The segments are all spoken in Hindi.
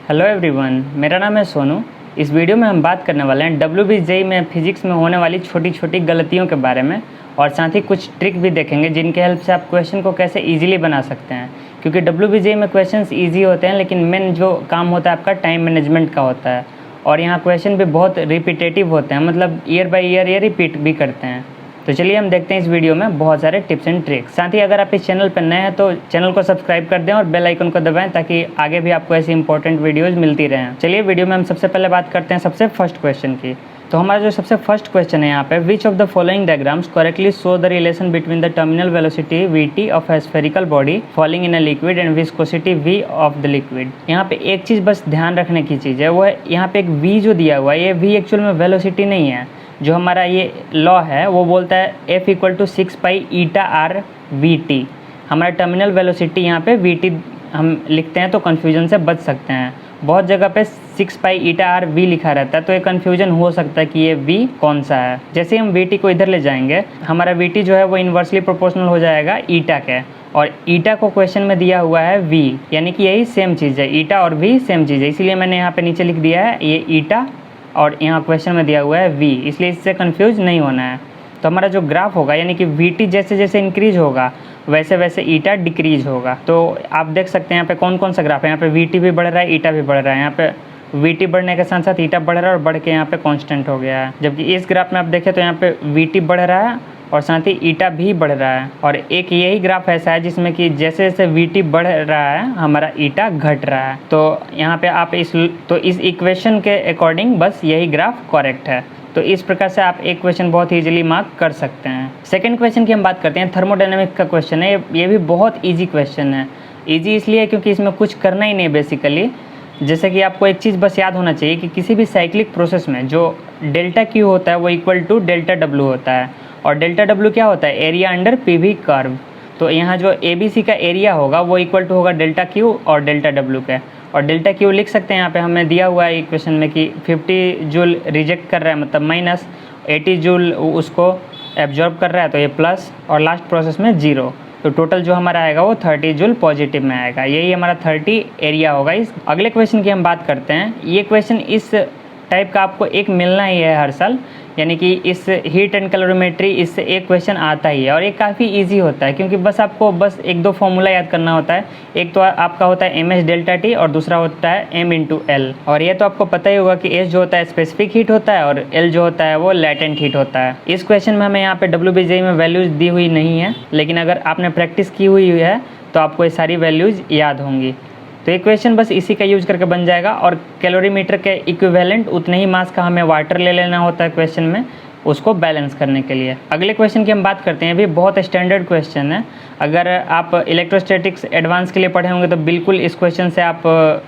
हेलो एवरीवन, मेरा नाम है सोनू। इस वीडियो में हम बात करने वाले हैं WBJEE में फिजिक्स में होने वाली छोटी छोटी गलतियों के बारे में, और साथ ही कुछ ट्रिक भी देखेंगे जिनके हेल्प से आप क्वेश्चन को कैसे इजीली बना सकते हैं। क्योंकि WBJEE में क्वेश्चंस इजी होते हैं, लेकिन मेन जो काम होता है आपका टाइम मैनेजमेंट का होता है, और यहाँ क्वेश्चन भी बहुत रिपीटेटिव होते हैं, मतलब ईयर बाई ईयर ये रिपीट भी करते हैं। तो चलिए हम देखते हैं इस वीडियो में बहुत सारे टिप्स एंड ट्रिक्स। साथ ही अगर आप इस चैनल पर नए हैं तो चैनल को सब्सक्राइब कर दें और बेल आइकन को दबाएं, ताकि आगे भी आपको ऐसी इंपॉर्टेंट वीडियोस मिलती रहें। चलिए वीडियो में हम सबसे पहले बात करते हैं सबसे फर्स्ट क्वेश्चन की। तो हमारा जो सबसे फर्स्ट क्वेश्चन है यहाँ पे, which of the following diagrams correctly show the relation between the terminal velocity Vt of A spherical body falling in a liquid and viscosity V of the liquid. यहाँ पे एक चीज़ बस ध्यान रखने की चीज़ है, वो है यहाँ पे एक V जो दिया हुआ है, ये V एक्चुअल में वेलोसिटी नहीं है। जो हमारा ये लॉ है वो बोलता है F = 6 पाई ईटा R Vt। हमारा टर्मिनल वेलोसिटी यहाँ पे Vt हम लिखते हैं तो कन्फ्यूजन से बच सकते हैं। बहुत जगह पे 6 पाई ईटा R V लिखा रहता है, तो ये कन्फ्यूजन हो सकता है कि ये V कौन सा है। जैसे हम Vt को इधर ले जाएंगे, हमारा Vt जो है वो इन्वर्सली प्रोपोर्शनल हो जाएगा ईटा के, और ईटा को क्वेश्चन में दिया हुआ है V, यानी कि यही सेम चीज़ है, ईटा और V सेम चीज़ है, इसीलिए मैंने यहाँ पे नीचे लिख दिया है ये ईटा, और यहाँ क्वेश्चन में दिया हुआ है V, इसलिए इससे कंफ्यूज नहीं होना है। तो हमारा जो ग्राफ होगा, यानी कि Vt जैसे जैसे इंक्रीज होगा वैसे वैसे ईटा डिक्रीज होगा। तो आप देख सकते हैं यहाँ पे कौन कौन सा ग्राफ है। यहाँ पे Vt भी बढ़ रहा है, ईटा भी बढ़ रहा है। यहाँ पे Vt बढ़ने के साथ साथ ईटा बढ़ रहा है, और बढ़ के यहाँ पे कांस्टेंट हो गया है। जबकि इस ग्राफ में आप देखें तो यहाँ पे Vt बढ़ रहा है और साथ ही ईटा भी बढ़ रहा है। और एक यही ग्राफ ऐसा है जिसमें कि जैसे जैसे Vt बढ़ रहा है हमारा ईटा घट रहा है। तो यहाँ पे आप इस इक्वेशन के अकॉर्डिंग बस यही ग्राफ करेक्ट है। तो इस प्रकार से आप एक क्वेश्चन बहुत ईजिली मार्क कर सकते हैं। सेकंड क्वेश्चन की हम बात करते हैं, थर्मोडायनेमिक्स का क्वेश्चन है। ये भी बहुत ईजी क्वेश्चन है। ईजी इसलिए क्योंकि इसमें कुछ करना ही नहीं बेसिकली। जैसे कि आपको एक चीज़ बस याद होना चाहिए कि किसी भी साइक्लिक प्रोसेस में जो डेल्टा Q होता है वो इक्वल टू डेल्टा W होता है, और डेल्टा W क्या होता है, एरिया अंडर PV कर्व। तो यहाँ जो ABC का एरिया होगा वो इक्वल टू होगा डेल्टा Q और डेल्टा W के, और डेल्टा Q लिख सकते हैं यहाँ पे हमें दिया हुआ है इक्वेशन में कि 50 जूल रिजेक्ट कर रहा है, मतलब माइनस, 80 जूल उसको एब्जॉर्ब कर रहा है, तो ये प्लस, और लास्ट प्रोसेस में 0। तो टोटल जो हमारा आएगा वो 30 जूल पॉजिटिव में आएगा। यही हमारा 30 एरिया होगा। इस अगले क्वेश्चन की हम बात करते हैं। ये क्वेश्चन इस टाइप का आपको एक मिलना ही है हर साल, यानी कि इस हीट एंड कैलोरीमेट्री इससे एक क्वेश्चन आता ही है, और ये काफ़ी इजी होता है क्योंकि बस आपको बस एक दो फॉर्मूला याद करना होता है। एक तो आपका होता है ms डेल्टा T, और दूसरा होता है m × L। और ये तो आपको पता ही होगा कि S जो होता है स्पेसिफिक हीट होता है, और L जो होता है वो लैटेंट हीट होता है। इस क्वेश्चन में हमें यहाँ पे WBJEE में वैल्यूज़ दी हुई नहीं है, लेकिन अगर आपने प्रैक्टिस की हुई है तो आपको ये सारी वैल्यूज़ याद होंगी। तो ये क्वेश्चन बस इसी का यूज करके बन जाएगा, और कैलोरीमीटर के इक्विवेलेंट उतने ही मास का हमें वाटर ले लेना होता है क्वेश्चन में, उसको बैलेंस करने के लिए। अगले क्वेश्चन की हम बात करते हैं। भी बहुत स्टैंडर्ड क्वेश्चन है। अगर आप इलेक्ट्रोस्टैटिक्स एडवांस के लिए पढ़े होंगे तो बिल्कुल इस क्वेश्चन से आप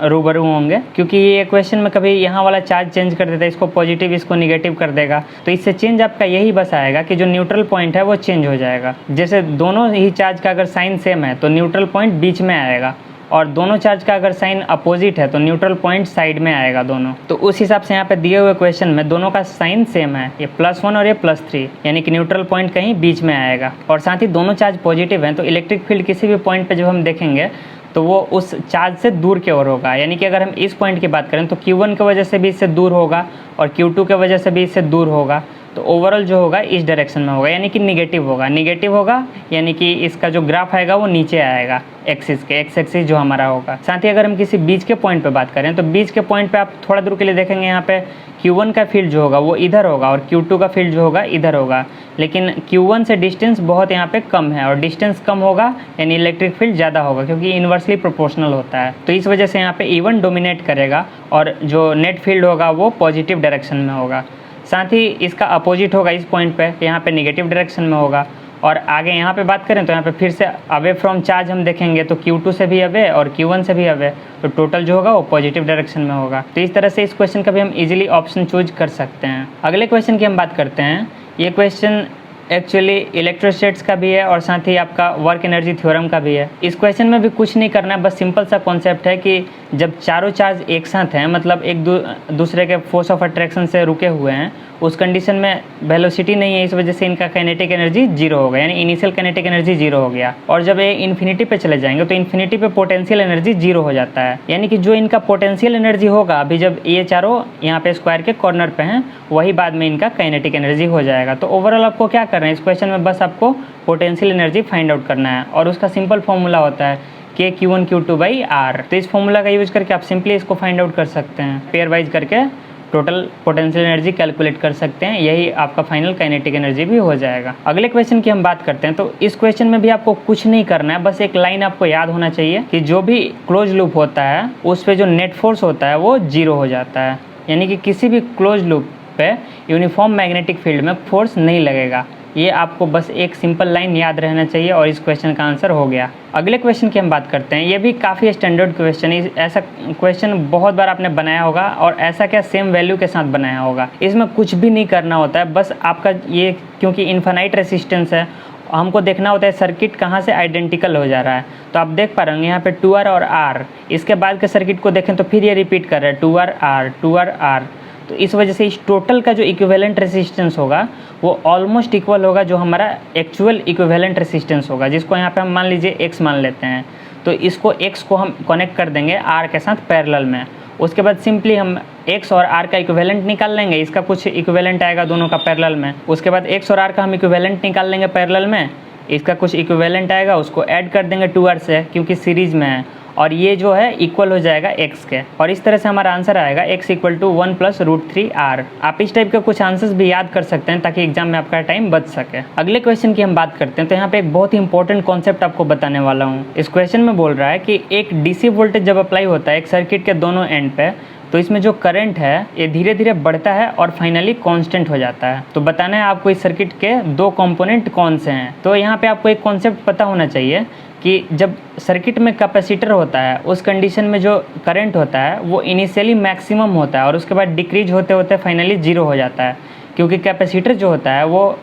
रूबरू होंगे, क्योंकि ये क्वेश्चन में कभी यहाँ वाला चार्ज चेंज कर देता है, इसको पॉजिटिव इसको निगेटिव कर देगा। तो इससे चेंज आपका यही बस आएगा कि जो न्यूट्रल पॉइंट है वो चेंज हो जाएगा। जैसे दोनों ही चार्ज का अगर साइन सेम है तो न्यूट्रल पॉइंट बीच में आएगा, और दोनों चार्ज का अगर साइन अपोजिट है तो न्यूट्रल पॉइंट साइड में आएगा दोनों। तो उस हिसाब से यहाँ पे दिए हुए क्वेश्चन में दोनों का साइन सेम है, ये +1 और ये +3, यानी कि न्यूट्रल पॉइंट कहीं बीच में आएगा। और साथ ही दोनों चार्ज पॉजिटिव हैं, तो इलेक्ट्रिक फील्ड किसी भी पॉइंट पे जब हम देखेंगे तो वो उस चार्ज से दूर की ओर होगा। यानी कि अगर हम इस पॉइंट की बात करें तो Q1 की वजह से भी इससे दूर होगा, और Q2 की वजह से भी इससे दूर होगा। तो ओवरऑल जो होगा इस डायरेक्शन में होगा, यानी कि निगेटिव होगा। निगेटिव होगा यानी कि इसका जो ग्राफ आएगा वो नीचे आएगा एक्सिस के, एक्स एक्सिस जो हमारा होगा। साथ ही अगर हम किसी बीच के पॉइंट पे बात करें तो बीच के पॉइंट पे आप थोड़ा दूर के लिए देखेंगे, यहाँ पे Q1 का फील्ड जो होगा वो इधर होगा, और Q2 का फील्ड जो होगा इधर होगा। लेकिन Q1 से डिस्टेंस बहुत यहाँ पे कम है, और डिस्टेंस कम होगा यानी इलेक्ट्रिक फील्ड ज़्यादा होगा, क्योंकि इन्वर्सली प्रोपोर्शनल होता है। तो इस वजह से यहाँ पे E1 डोमिनेट करेगा, और जो नेट फील्ड होगा वो पॉजिटिव डायरेक्शन में होगा। साथ ही इसका अपोजिट होगा इस पॉइंट पे, यहाँ पे नेगेटिव डायरेक्शन में होगा। और आगे यहाँ पे बात करें तो यहाँ पे फिर से अवे फ्रॉम चार्ज हम देखेंगे तो Q2 से भी अवे और Q1 से भी अवे, तो टोटल जो होगा वो पॉजिटिव डायरेक्शन में होगा। तो इस तरह से इस क्वेश्चन का भी हम इजीली ऑप्शन चूज कर सकते हैं। अगले क्वेश्चन की हम बात करते हैं। ये क्वेश्चन एक्चुअली इलेक्ट्रोस्टैटिक्स का भी है, और साथ ही आपका वर्क एनर्जी थ्योरम का भी है। इस क्वेश्चन में भी कुछ नहीं करना है, बस सिंपल सा कॉन्सेप्ट है कि जब चारों चार्ज एक साथ हैं, मतलब एक दूसरे के फोर्स ऑफ अट्रैक्शन से रुके हुए हैं, उस कंडीशन में वेलोसिटी नहीं है, इस वजह से इनका काइनेटिक एनर्जी जीरो होगा, यानी इनिशियल काइनेटिक एनर्जी जीरो हो गया। और जब ये इन्फिनिटी पे चले जाएंगे तो इन्फिनिटी पे पोटेंशियल एनर्जी जीरो हो जाता है, यानी कि जो इनका पोटेंशियल एनर्जी होगा अभी जब ये चारों यहाँ पे स्क्वायर के कॉर्नर पे हैं, वही बाद में इनका काइनेटिक एनर्जी हो जाएगा। तो ओवरऑल आपको क्या करना है इस क्वेश्चन में, बस आपको पोटेंशियल एनर्जी फाइंड आउट करना है और उसका सिंपल फॉर्मूला होता है KQ1Q2/R। तो इस फॉर्मूला का यूज करके आप सिंपली इसको फाइंड आउट कर सकते हैं, पेयर वाइज करके टोटल पोटेंशियल एनर्जी कैलकुलेट कर सकते हैं, यही आपका फाइनल काइनेटिक एनर्जी भी हो जाएगा। अगले क्वेश्चन की हम बात करते हैं, तो इस क्वेश्चन में भी आपको कुछ नहीं करना है, बस एक लाइन आपको याद होना चाहिए कि जो भी क्लोज लूप होता है उस पर जो नेट फोर्स होता है वो जीरो हो जाता है, यानी कि किसी भी क्लोज लूप पे यूनिफॉर्म मैग्नेटिक फील्ड में फोर्स नहीं लगेगा। ये आपको बस एक सिंपल लाइन याद रहना चाहिए और इस क्वेश्चन का आंसर हो गया। अगले क्वेश्चन की हम बात करते हैं, ये भी काफ़ी स्टैंडर्ड क्वेश्चन है, ऐसा क्वेश्चन बहुत बार आपने बनाया होगा और ऐसा क्या सेम वैल्यू के साथ बनाया होगा। इसमें कुछ भी नहीं करना होता है, बस आपका ये क्योंकि इन्फिनाइट रेसिस्टेंस है, हमको देखना होता है सर्किट कहाँ से आइडेंटिकल हो जा रहा है। तो आप देख पा रहे होंगे यहाँ पे 2R और R, इसके बाद के सर्किट को देखें तो फिर ये रिपीट कर रहा है 2R, तो इस वजह से इस टोटल का जो इक्विवेलेंट रेसिस्टेंस होगा वो ऑलमोस्ट इक्वल होगा जो हमारा एक्चुअल इक्विवेलेंट रेसिस्टेंस होगा, जिसको यहाँ पे हम मान लीजिए X मान लेते हैं। तो इसको X को हम कनेक्ट कर देंगे R के साथ पैरेलल में, उसके बाद सिंपली हम X और R का इक्विवेलेंट निकाल लेंगे, इसका कुछ इक्विवेलेंट आएगा दोनों का पैरेलल में, उसके बाद X और R का हम इक्विवेलेंट निकाल लेंगे पैरेलल में, इसका कुछ इक्विवेलेंट आएगा, उसको ऐड कर देंगे 2R से क्योंकि सीरीज में है, और ये जो है इक्वल हो जाएगा X के, और इस तरह से हमारा आंसर आएगा X = 1 + √3R। आप इस टाइप के कुछ आंसर्स भी याद कर सकते हैं ताकि एग्जाम में आपका टाइम बच सके। अगले क्वेश्चन की हम बात करते हैं, तो यहाँ पे एक बहुत ही इंपॉर्टेंट कॉन्सेप्ट आपको बताने वाला हूँ। इस क्वेश्चन में बोल रहा है कि एक DC वोल्टेज जब अप्लाई होता है एक सर्किट के दोनों एंड पे, तो इसमें जो करंट है ये धीरे धीरे बढ़ता है और फाइनली कांस्टेंट हो जाता है। तो बताना है आपको इस सर्किट के दो कंपोनेंट कौन से हैं। तो यहाँ पे आपको एक कॉन्सेप्ट पता होना चाहिए कि जब सर्किट में कैपेसिटर होता है उस कंडीशन में जो करंट होता है वो इनिशियली मैक्सिमम होता है और उसके बाद डिक्रीज होते होते फाइनली जीरो हो जाता है, क्योंकि कैपेसिटर जो होता है वो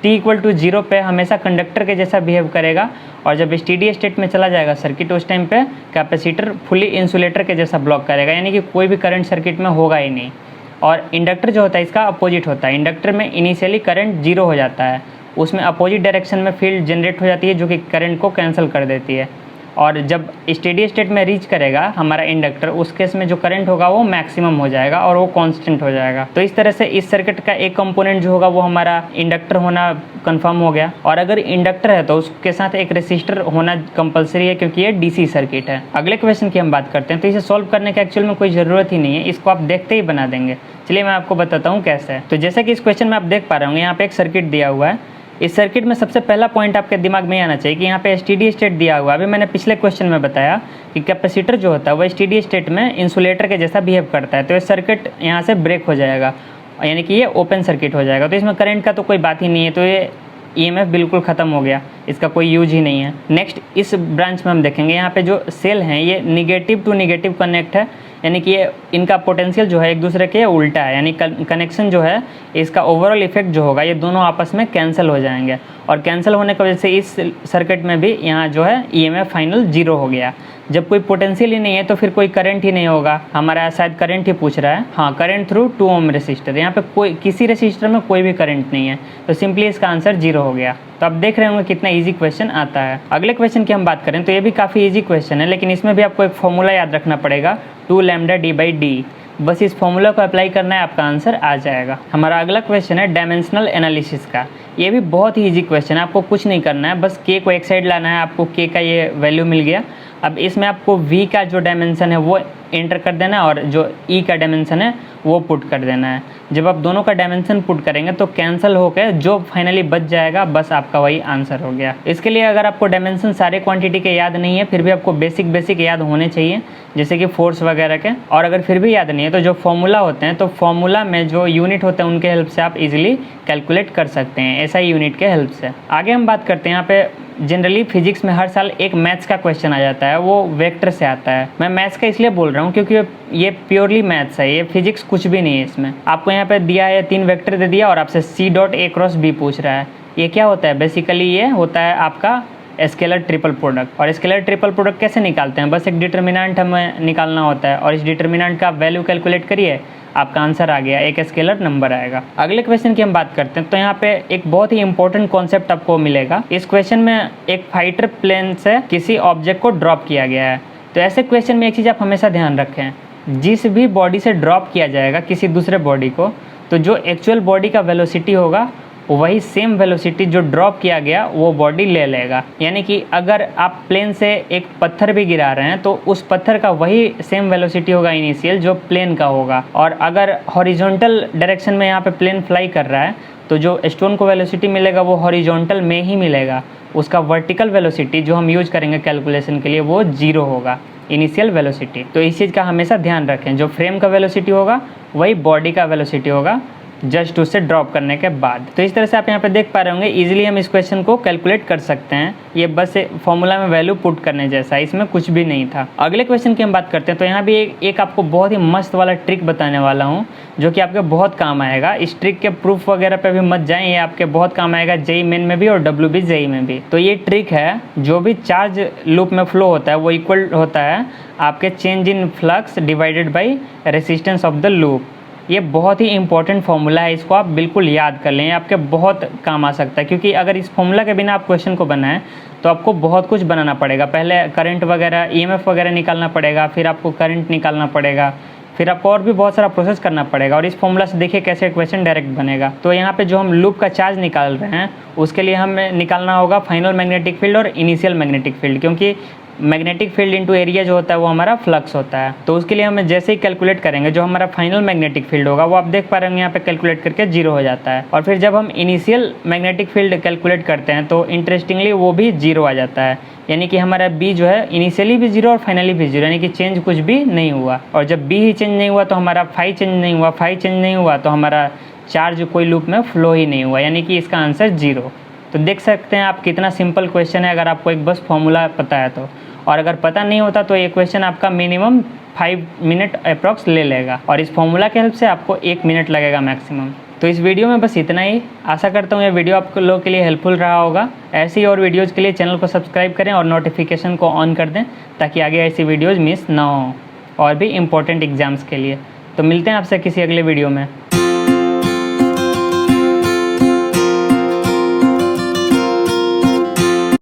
t = 0 पे हमेशा कंडक्टर के जैसा बिहेव करेगा, और जब स्टेडी स्टेट में चला जाएगा सर्किट उस टाइम पे कैपेसिटर फुली इंसुलेटर के जैसा ब्लॉक करेगा, यानी कि कोई भी करंट सर्किट में होगा ही नहीं। और इंडक्टर जो होता है इसका अपोजिट होता है, इंडक्टर में इनिशियली करंट जीरो हो जाता है, उसमें अपोजिट डायरेक्शन में फील्ड जनरेट हो जाती है जो कि करंट को कैंसिल कर देती है, और जब स्टेडी स्टेट में रीच करेगा हमारा इंडक्टर उस केस में जो करंट होगा वो मैक्सिमम हो जाएगा और वो कांस्टेंट हो जाएगा। तो इस तरह से इस सर्किट का एक कंपोनेंट जो होगा वो हमारा इंडक्टर होना कंफर्म हो गया, और अगर इंडक्टर है तो उसके साथ एक रेसिस्टर होना कंपलसरी है क्योंकि ये डीसी सर्किट है। अगले क्वेश्चन की हम बात करते हैं, तो इसे सॉल्व करने की एक्चुअल में कोई ज़रूरत ही नहीं है, इसको आप देखते ही बना देंगे। चलिए मैं आपको बताता हूँ कैसे है। तो जैसा कि इस क्वेश्चन में आप देख पा रहे होंगे यहाँ पे एक सर्किट दिया हुआ है, इस सर्किट में सबसे पहला पॉइंट आपके दिमाग में आना चाहिए कि यहाँ पे स्टेडी स्टेट दिया हुआ है। अभी मैंने पिछले क्वेश्चन में बताया कि कैपेसिटर जो होता है वो स्टेडी स्टेट में इंसुलेटर के जैसा बिहेव करता है, तो ये सर्किट यहाँ से ब्रेक हो जाएगा, यानी कि ये ओपन सर्किट हो जाएगा। तो इसमें करंट का तो कोई बात ही नहीं है, तो ये EMF बिल्कुल ख़त्म हो गया, इसका कोई यूज ही नहीं है। नेक्स्ट इस ब्रांच में हम देखेंगे यहाँ पे जो सेल हैं ये निगेटिव टू निगेटिव कनेक्ट है, यानी कि ये इनका पोटेंशियल जो है एक दूसरे के उल्टा है, यानी कनेक्शन जो है इसका ओवरऑल इफेक्ट जो होगा ये दोनों आपस में कैंसिल हो जाएंगे, और कैंसिल होने की वजह से इस सर्किट में भी यहाँ जो है EMF फाइनल जीरो हो गया। जब कोई पोटेंशियल ही नहीं है तो फिर कोई करंट ही नहीं होगा, हमारा शायद करंट ही पूछ रहा है, हाँ करंट थ्रू 2 ओम रेसिस्टर, यहाँ पे कोई किसी रेसिस्टर में कोई भी करंट नहीं है, तो सिंपली इसका आंसर जीरो हो गया। तो आप देख रहे होंगे कितना इजी क्वेश्चन आता है। अगले क्वेश्चन की हम बात करें तो ये भी काफ़ी इजी क्वेश्चन है, लेकिन इसमें भी आपको एक फॉर्मूला याद रखना पड़ेगा 2λd/d, बस इस फॉर्मूला को अप्लाई करना है, आपका आंसर आ जाएगा। हमारा अगला क्वेश्चन है डायमेंशनल एनालिसिस का। ये भी बहुत ही इजी क्वेश्चन है, आपको कुछ नहीं करना है, बस k को एक साइड लाना है, आपको k का ये वैल्यू मिल गया। अब इसमें आपको v का जो डायमेंशन है वो एंटर कर देना है और जो e का डायमेंशन है वो पुट कर देना है। जब आप दोनों का डायमेंशन पुट करेंगे तो कैंसिल होकर जो फाइनली बच जाएगा बस आपका वही आंसर हो गया। इसके लिए अगर आपको डायमेंशन सारे क्वांटिटी के याद नहीं है फिर भी आपको बेसिक याद होने चाहिए, जैसे कि फोर्स वगैरह के, और अगर फिर भी याद नहीं है तो जो फॉर्मूला होते हैं तो फॉर्मूला में जो यूनिट होते हैं उनके हेल्प से आप इजीली कैलकुलेट कर सकते हैं, ऐसा ही यूनिट के हेल्प से। आगे हम बात करते हैं, यहाँ पे जनरली फिजिक्स में हर साल एक मैथ्स का क्वेश्चन आ जाता है, वो वेक्टर से आता है। मैं मैथ्स का इसलिए बोल रहा हूँ क्योंकि ये प्योरली मैथ्स है, ये फिजिक्स कुछ भी नहीं है। इसमें आपको यहाँ पे दिया है 3 वेक्टर दे दिया और आपसे C.A × B पूछ रहा है। ये क्या होता है? बेसिकली ये होता है आपका स्केलर ट्रिपल प्रोडक्ट। और स्केलर ट्रिपल प्रोडक्ट कैसे निकालते हैं, बस एक डिटर्मिनेंट हमें निकालना होता है और इस डिटर्मिनेंट का वैल्यू कैलकुलेट करिए, आपका आंसर आ गया, एक स्केलर नंबर आएगा। अगले क्वेश्चन की हम बात करते हैं तो यहाँ पे एक बहुत ही इंपॉर्टेंट कॉन्सेप्ट आपको मिलेगा। इस क्वेश्चन में एक फाइटर प्लेन से किसी ऑब्जेक्ट को ड्रॉप किया गया है। तो ऐसे क्वेश्चन में एक चीज़ आप हमेशा ध्यान रखें, जिस भी बॉडी से ड्रॉप किया जाएगा किसी दूसरे बॉडी को, तो जो एक्चुअल बॉडी का वेलोसिटी होगा वही सेम वेलोसिटी जो ड्रॉप किया गया वो बॉडी ले लेगा। यानी कि अगर आप प्लेन से एक पत्थर भी गिरा रहे हैं तो उस पत्थर का वही सेम वेलोसिटी होगा इनिशियल जो प्लेन का होगा। और अगर हॉरिजॉन्टल डायरेक्शन में यहाँ पे प्लेन फ्लाई कर रहा है तो जो स्टोन को वेलोसिटी मिलेगा वो हॉरिजॉन्टल में ही मिलेगा, उसका वर्टिकल वेलोसिटी जो हम यूज करेंगे कैलकुलेशन के लिए वो 0 होगा, इनिशियल वेलोसिटी। तो इस चीज़ का हमेशा ध्यान रखें, जो फ्रेम का वेलोसिटी होगा वही बॉडी का वेलोसिटी होगा जस्ट उससे ड्रॉप करने के बाद। तो इस तरह से आप यहाँ पे देख पा रहे होंगे, इजीली हम इस क्वेश्चन को कैलकुलेट कर सकते हैं। ये बस फॉर्मूला में वैल्यू पुट करने जैसा, इसमें कुछ भी नहीं था। अगले क्वेश्चन की हम बात करते हैं तो यहाँ भी एक आपको बहुत ही मस्त वाला ट्रिक बताने वाला हूँ जो कि आपके बहुत काम आएगा। इस ट्रिक के प्रूफ वगैरह पे भी मत जाएं, ये आपके बहुत काम आएगा जेईई मेन में भी और WB जेईई में भी। तो ये ट्रिक है, जो भी चार्ज लूप में फ्लो होता है वो इक्वल होता है आपके change in flux divided by resistance of the loop. ये बहुत ही इंपॉर्टेंट फॉर्मूला है, इसको आप बिल्कुल याद कर लें, आपके बहुत काम आ सकता है। क्योंकि अगर इस फॉर्मूला के बिना आप क्वेश्चन को बनाएं तो आपको बहुत कुछ बनाना पड़ेगा। पहले करंट वगैरह EMF वगैरह निकालना पड़ेगा, फिर आपको करंट निकालना पड़ेगा, फिर आपको और भी बहुत सारा प्रोसेस करना पड़ेगा। और इस फॉर्मूला से देखिए कैसे क्वेश्चन डायरेक्ट बनेगा। तो यहाँ पे जो हम लूप का चार्ज निकाल रहे हैं उसके लिए हमें निकालना होगा फाइनल मैग्नेटिक फील्ड और इनिशियल मैग्नेटिक फील्ड, क्योंकि मैग्नेटिक फील्ड इंटू एरिया जो होता है वो हमारा फ्लक्स होता है। तो उसके लिए हमें जैसे ही कैलकुलेट करेंगे जो हमारा फाइनल मैग्नेटिक फील्ड होगा वो आप देख पा रहे होंगे यहाँ पे कैलकुलेट करके 0 हो जाता है। और फिर जब हम इनिशियल मैग्नेटिक फील्ड कैलकुलेट करते हैं तो इंटरेस्टिंगली वो भी 0 आ जाता है। यानी कि हमारा B जो है इनिशियली भी 0 और फाइनली भी 0, यानी कि चेंज कुछ भी नहीं हुआ। और जब B ही चेंज नहीं हुआ तो हमारा फाई चेंज नहीं हुआ, फाई चेंज नहीं हुआ तो हमारा चार्ज कोई लूप में फ्लो ही नहीं हुआ, यानी कि इसका आंसर 0। तो देख सकते हैं आप कितना सिंपल क्वेश्चन है अगर आपको एक बस फॉर्मूला पता है तो। और अगर पता नहीं होता तो ये क्वेश्चन आपका मिनिमम 5 मिनट अप्रॉक्स ले लेगा और इस फॉर्मूला के हेल्प से आपको 1 मिनट लगेगा मैक्सिमम। तो इस वीडियो में बस इतना ही। आशा करता हूँ ये वीडियो आप लोगों के लिए हेल्पफुल रहा होगा। ऐसी और वीडियोज़ के लिए चैनल को सब्सक्राइब करें और नोटिफिकेशन को ऑन कर दें ताकि आगे ऐसी वीडियोज़ मिस ना हो और भी इम्पोर्टेंट एग्जाम्स के लिए। तो मिलते हैं आपसे किसी अगले वीडियो में।